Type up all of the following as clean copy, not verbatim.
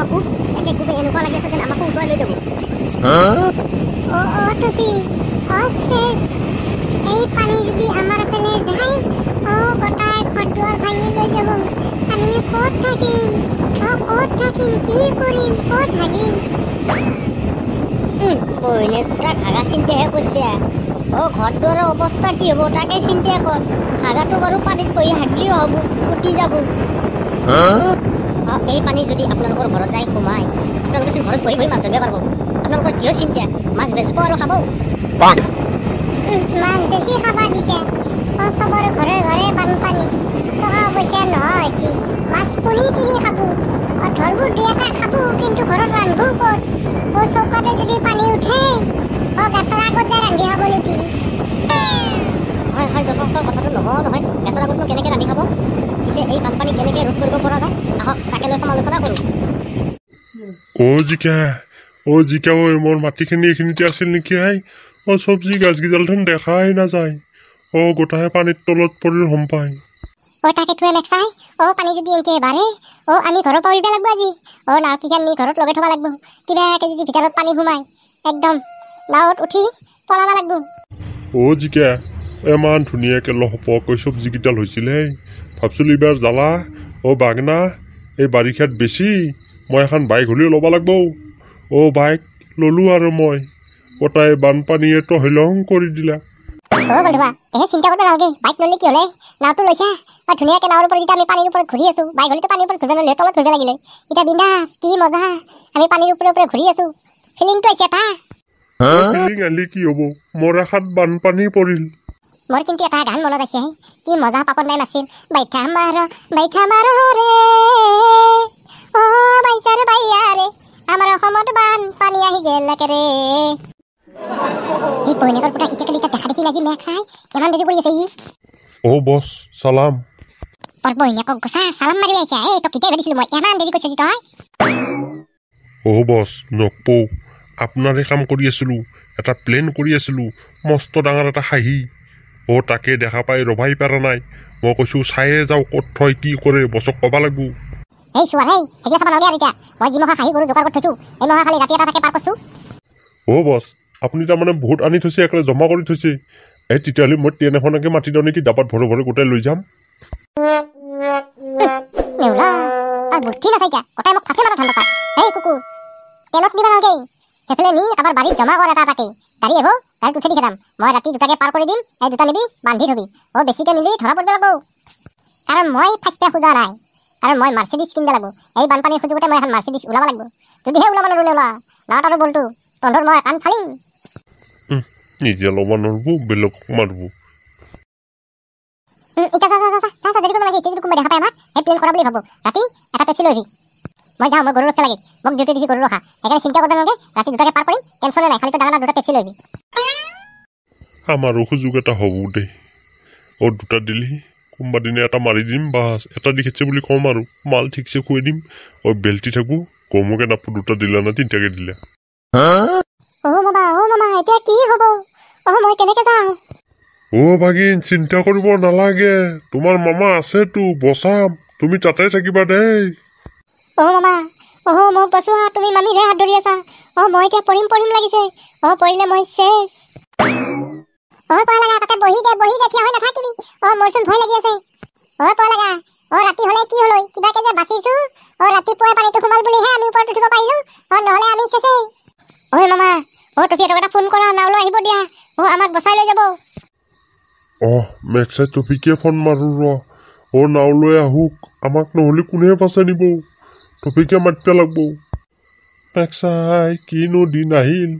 আকৌ একে খুব এনেকুৱা লাগি আছে যেন আমাকো উঠোৱাই লৈ যাব। টুপি শেষ এই পানী যদি আমাৰ পেলে যায় গোটাই ঘৰ দুৱাৰ ভাঙি লৈ যাব। আমি ক'ত থাকিম কি কৰিম ক'ত থাকিম? বহিনে তাক হাগা চিন্তাহে কৰিছে। ঘৰ দুৱাৰৰ অৱস্থা কি হ'ব তাকে চিন্তা কৰ। হাগাটো বাৰু পানীত বহি হাগিলেও হ'ব, উঠি যাব। এই পানী যদি আপোনালোকৰ ঘৰত যায় সোমাই, আপোনালোকে চোন ঘৰত বহি বহি মাছ ধৰিব পাৰিব। আপোনালোকৰ কিয় চিন্তা? মাছ বেচিব আৰু খাব। মাছ বেছি খাবা দিছে। চবৰে ঘৰে ঘৰে বানপানী, টকা পইচা নোহোৱা হৈছে। মাছ পুৰি কিনি খাব, ধৰবোৰ দুই এটা খাব, কিন্তু ঘৰত ৰান্ধব ক'ত? চৌকাতে যদি পানী উঠে গেছৰ আগত যায় ৰান্ধি খাব নেকি? হয় দৰ্শকৰ কথাটো নহয়। গেছৰ আগতনো কেনেকৈ ৰান্ধি খাব? পিছে এই বানপানী কেনেকৈ ৰোধ কৰিব পৰা যায়, আহক তাকে লৈ সমালোচনা কৰোঁ। জিকা মোৰ মাটিখিনি এইখিনিতে আছিল নেকি? চব্জি গাছকেইডালচোন দেখাই নাযায়। গোটাহে পানীৰ তলত পৰি সম্পায়। তাকেতো মেক্সাই, পানী যদি এনেকে বাঢ়ে আমি ঘৰৰ পৰা উৰিব লাগিব আজি। নাওকেইখন নি ঘৰত লগাই থব লাগিব। কিবাকে যদি ভিতৰত পানী সোমায় একদম নাৱত উঠি পলাব লাগিব। জিকা ইমান ধুনীয়াকৈ লহপহকৈ চব্জিকেইডাল হৈছিলে, ভাবছিলোঁ এইবাৰ জ্বালা বাগনা এই বাৰিষাত বেছি মই এখন বাইক হ'লেও ল'ব লাগিব। বাইক ল'লোঁ আৰু মই গোটাই বানপানীয়ে তহিলং কৰি দিলা। বন্ধুবা চিন্তা কৰিব নালাগে। বাইক ল'লে কি হ'লে, নাওটো লৈছা ধুনীয়াকৈ নাৱৰ ওপৰত যেতিয়া আমি পানীৰ ওপৰত ঘূৰি আছোঁ। বাইক হ'লেতো পানীৰ ওপৰত ঘূৰিব নহ'লে তলত ঘূৰিব লাগিলে। এতিয়া বিন্দাছ কি মজা, আমি পানীৰ ওপৰে ঘূৰি আছোঁ। ফিলিংটো আহিছে এটা। ফিলিং আহিলে কি হ'ব, মোৰ এখাত বানপানী পৰিল। মোৰ কিন্তু এটা গান মনত আছে, কি মজা পাপন নাই নাছিল। বাইঠা মাৰ ৰে বাইচাৰ বাইয়াৰে আমাৰ অসমত বানপানী আহি গেল ৰে। এই বৈনিকৰ পুৰা ইটাকে দেখা দেখি লাগি মেঘ চাই ইমান দেৰি কৰি আছে। বছ চালাম। বৈনিকক গোচা চালাম মাৰি আহিছে। তোক কেতিয়া ভাবিছিলো মই ইমান দেৰি কৈছে তই? বছ নকপৌ, আপোনাৰে কাম কৰি আছিলোঁ, এটা প্লেন কৰি আছিলোঁ মস্ত ডাঙৰ এটা হাঁহি। তাকে দেখা পাই ৰভাই পাৰা নাই। মই কৈছোঁ চায়ে যাওঁ ক'ত থয় কি কৰে, বছক ক'ব লাগিব। এই চোৱা সেইগিলা চাব নালাগে আৰু এতিয়া। মই যি মহা হাঁহি গৰু যোগাৰ কৰি থৈছোঁ, এই মহা খালি ৰাতি এটা থাকে পাৰ কৰিছোঁ। বছ আপুনি তাৰমানে বহুত আনি থৈছে, একেবাৰে জমা কৰি থৈছে। তেতিয়াহ'লে মই ট্ৰেইন এখনকে মাতি দিওঁ নেকি, ডাবাত ভৰে গোটাই লৈ যাম। তাৰ বুদ্ধি নাচাইকা গোটাই মোক ফাঁচি মাৰা ধান্দা পায়। এই কুকুৰ ট্ৰেইনত নিব নালাগে, সেইফালে নি কাৰোবাৰ বাৰীত জমা কৰ এটা গাড়ী আহিব, গাড়ীত উঠি দি খেদাম। মই ৰাতি দুটাকে পাৰ কৰি দিম, এই দুটা নিবি বান্ধি থবি। বেছিকৈ নিলি ধৰা পৰিব লাগিব। কাৰণ মই ফাঁচপা খোজা নাই, কাৰণ মই মাৰ্চিডিছ কিনিব লাগিব। এই বানপানীৰ সুযোগতে মই এখন মাৰ্চিডিছ ওলাব লাগিব। যদিহে ওলাব নোৱাৰো নাৱত আৰু বলটো তন্ধৰ মই কাণ ফালিম। নিজে ল'ব নোৱাৰিব, বেলেগক মাৰিব। দেৰি কৰিব লাগে। যদি কোনোবাই দেখা পায় আমাক এই প্লেন কৰা বুলি ভাবো। ৰাতি এটা টেক্সি লৈ আহিবি। মই যাওঁ, মই গৰু ৰখিব লাগে। মোক ডিউটি দিছি গৰু ৰখা, সেইকাৰণে চিন্তা কৰিব নালাগে। ৰাতি দুটাকে পাৰ কৰিম, টেনশ্যনে নাই। খালি ডাঙৰ দুটা টেক্সি লৈ আহিবি। আমাৰো সুযোগ এটা হ'ব দে। দুটা দিলি কোনোবা দিনে এটা মাৰি দিম, বাছ এটা দি খেছে বুলি ক'ম আৰু মাল ঠিকছে খুৱাই দিম। বেল্টি থাকো কমকে নাপো, দুটা দিলা না তিনিটাকে দিলা। মামা এতিয়া কি হ'ব? মই কেনেকে যাওঁ? ভাগিন চিন্তা কৰিব নালাগে, তোমাৰ মামা আছেতো, বচাম। তুমি তাতে থাকিবা দেই। মামা মোক বচোৱা, তুমি মামীৰহে হাত ধৰি আছা। মই এতিয়া পৰিম লাগিছে। পৰিলে মই চেছ। পঢ়া তাতে বহি দে থিয় হৈ নাথাকিবি। মোৰচোন ভয় লাগি আছে। পঢ়া ৰাতি হ'লে কি হ'লে কিবাকে যে বাচিছো। ৰাতিপুৱাই পানীটো সোমাল বুলিহে আমি ওপৰত উঠিব পাৰিলো, নহ'লে আমি চেছে। মামা টুপিহঁতক এটা ফোন কৰা, নাওলৈ আহিব দিয়া। আমাক বচাই লৈ যাব। মেক্সাই টপিকে ফোন মাৰো নাওলৈ আহোক, আমাক নহ'লে কোনে বাচাই নিব? টপিকে মাতিব লাগিব। মেক্সাই কিনো দিন আহিল,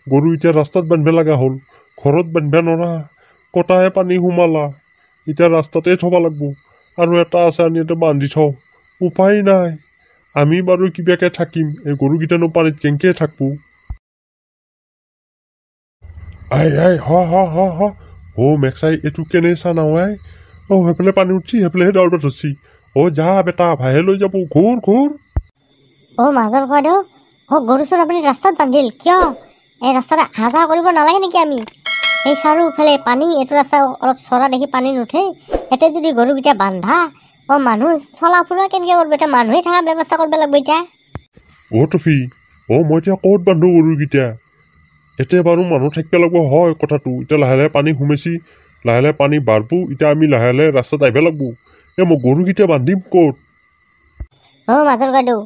গৰু এতিয়া ৰাস্তাত বান্ধিব লগা হ'ল, ঘৰত বান্ধিব নোৱাৰা। কটাহে পানী সোমালা, এতিয়া ৰাস্তাতে থ'ব লাগিব। আৰু এটা আছে আনি এটা বান্ধি থওঁ, উপায় নাই। আমি বাৰু কিবাকে থাকিম, এই গৰুকেইটানো পানীত কেনেকৈ থাকবো? মেক্সাই এইটো কেনে চা নাৱাই? সেইফালে পানী উঠছি, সেইফালেহে দৌৰিব ধৰছি। যা বেটা, ভাইহে লৈ যাব, ঘূৰ। মাজৰ খোৱাদেউ, গৰু-চোৰ আপুনি ৰাস্তাত বান্ধিল কিয়? এই ৰাস্তাত আহা যাহ কৰিব নালাগে নেকি আমি? এই চাৰিওফালে পানী, এইটো ৰাস্তা অলপ চৰা দেখি পানী নুঠে। এতিয়া যদি গৰুকেইটা বান্ধা, মানুহ চলা ফুৰা কেনেকৈ কৰিব? এতিয়া মানুহে থকা ব্যৱস্থা কৰিব লাগিব এতিয়া। টফি মই এতিয়া ক'ত বান্ধো গৰুকেইটা এতিয়া বাৰু মানুহ থাকিব লাগিব হয় কথাটো এতিয়া লাহে লাহে পানী সোমাইছি লাহে লাহে পানী বাঢ়ব এতিয়া আমি লাহে লাহে ৰাস্তাত আহিব লাগিব মই গৰুকেইটা বান্ধিম ক'ত মাজৰ বাইদেউ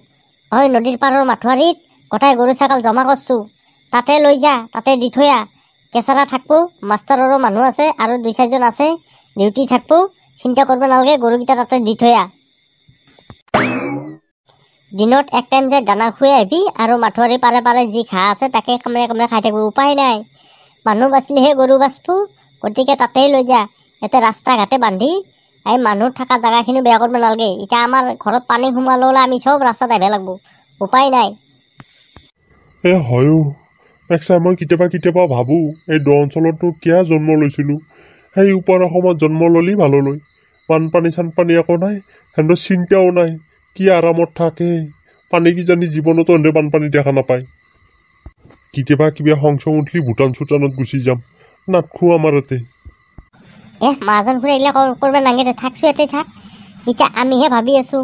নদীৰ পাৰৰ মাঠুৱাৰীত গোটাই গৰু ছাগল জমা কৰছোঁ তাতে লৈ যা তাতে দি থৈ আহ কেঁচাৰা থাকব মাষ্টাৰৰো মানুহ আছে আৰু 2-4জন আছে ডিউটি থাকব চিন্তা কৰিব নালাগে গৰুকেইটা তাতে দি থৈ আহ দিনত এক টাইম যাই দানা খুৱাই আহিবি আৰু মাঠুৱাৰী পাৰে পাৰে যি ঘাঁহ আছে তাকে কামৰে কামৰে খাই থাকিব উপায় নাই মানুহ বাচিলেহে গৰু বাচব গতিকে তাতেই লৈ যা ইয়াতে ৰাস্তা ঘাটে বান্ধি এই মানুহ থকা জেগাখিনি বেয়া কৰিব নালাগে এতিয়া আমাৰ ঘৰত পানী সোমালে হ'লে আমি চব ৰাস্তাত আহিব লাগিব উপায় নাই হয়ো মই কেতিয়াবা ভাবোঁ এই দ অঞ্চলতনো কিয় জন্ম লৈছিলোঁ সেই ওপৰ অসমত জন্ম ল'লি ভাললৈ বানপানী চানপানী একো নাই সিহঁতৰ চিন্তাও নাই কি আৰামত থাকে পানী কিজানি জীৱনতো সিহঁতে বানপানী দেখা নাপায় কেতিয়াবা কিবা সংচং উঠলি ভূটান চুটানত গুচি যাম নাটখোঁ আমাৰ ইয়াতে মাজন ফুৰে এইগিলা কৰিব নালাগে থাকছোঁ ইয়াতে থাক এতিয়া আমিহে ভাবি আছোঁ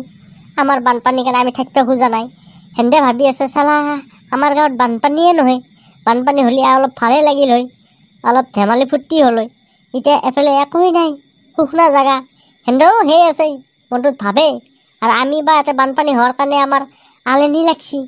আমাৰ বানপানীৰ কাৰণে আমি থাকিব খোজা নাই সেন্দে ভাবি আছে চালা আমাৰ গাঁৱত বানপানীয়ে নহয় বানপানী হ'লে অলপ ভালেই লাগিল হয় অলপ ধেমালি ফূৰ্তি হ'ল হয় এতিয়া এফালে একোৱেই নাই শুকনা জেগা সেন্দৰো সেই আছে মনটোত ভাবে আৰু আমি বা ইয়াতে বানপানী হোৱাৰ কাৰণে আমাৰ আলেনি লাগছি